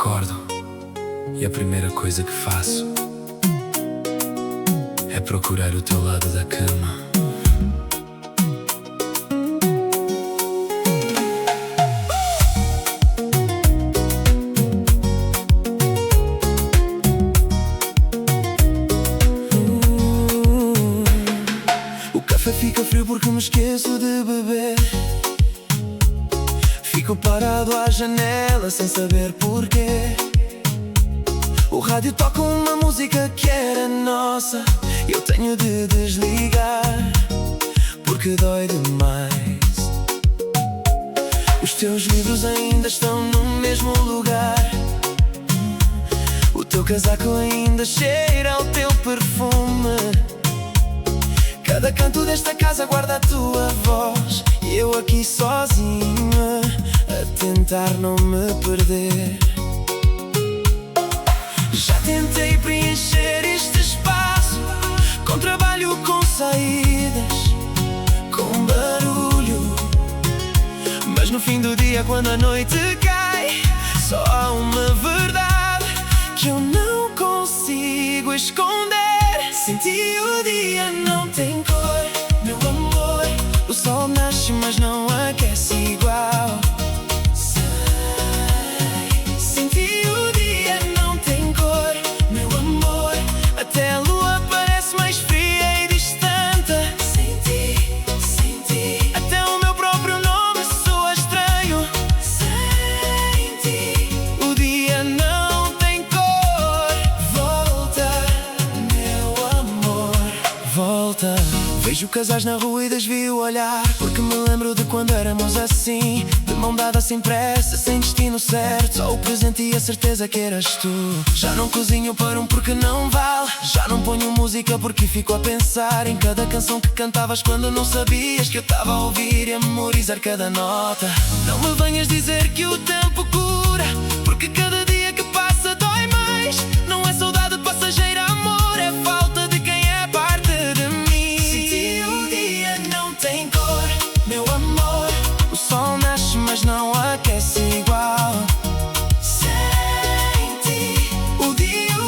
acordo e a primeira coisa que faço é procurar o teu lado da cama. O café fica frio porque me esqueço de beber. Fico parado à janela sem saber porquê. O rádio toca uma música que era nossa. Eu tenho de desligar porque dói demais. Os teus livros ainda estão no mesmo lugar. O teu casaco ainda cheira ao teu perfume. Cada canto desta casa guarda a tua voz. E eu aqui sozinha a tentar não me perder. Já tentei preencher este espaço com trabalho, com saídas, com barulho. Mas no fim do dia, quando a noite cai, só há uma verdade que eu não consigo esconder. Sem ti o dia não tem cor, meu amor. O sol nasce mas não aquece igual. Sem ti o dia não tem cor, meu amor. Até a lua parece mais fria e distante. Sem ti, até o meu próprio nome soa estranho. Sem ti, o dia não tem cor. Volta, meu amor, volta. Vejo casais na rua e desvio o olhar, porque me lembro de quando éramos assim, de mão dada sem pressa, sem destino certo, só o presente e a certeza que eras tu. Já não cozinho para porque não vale. Já não ponho música porque fico a pensar em cada canção que cantavas quando não sabias que eu estava a ouvir e a memorizar cada nota. Não me venhas dizer que o tempo cura, porque cada dia que passa dói mais. Não é saudade passageira, amor, é falta de quem é parte de mim. Sem ti o dia não tem cor, meu amor. O sol nasce mas não aquece igual. Sem ti, o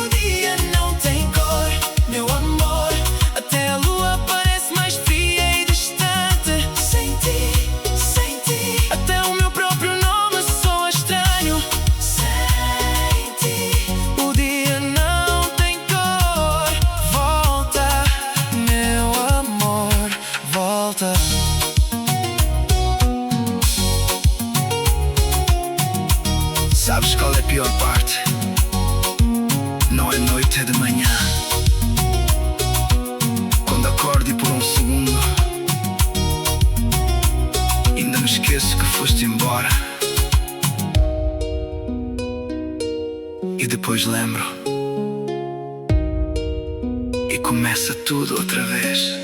dia não tem cor, meu amor. Até a lua parece mais fria e distante. Sem ti, até o meu próprio nome soa estranho. Sem ti, o dia não tem cor. Volta, meu amor, volta. Sabes qual é a pior parte? Não é noite, é de manhã. Quando acordo e por um segundo ainda me esqueço que foste embora. E depois lembro e começa tudo outra vez.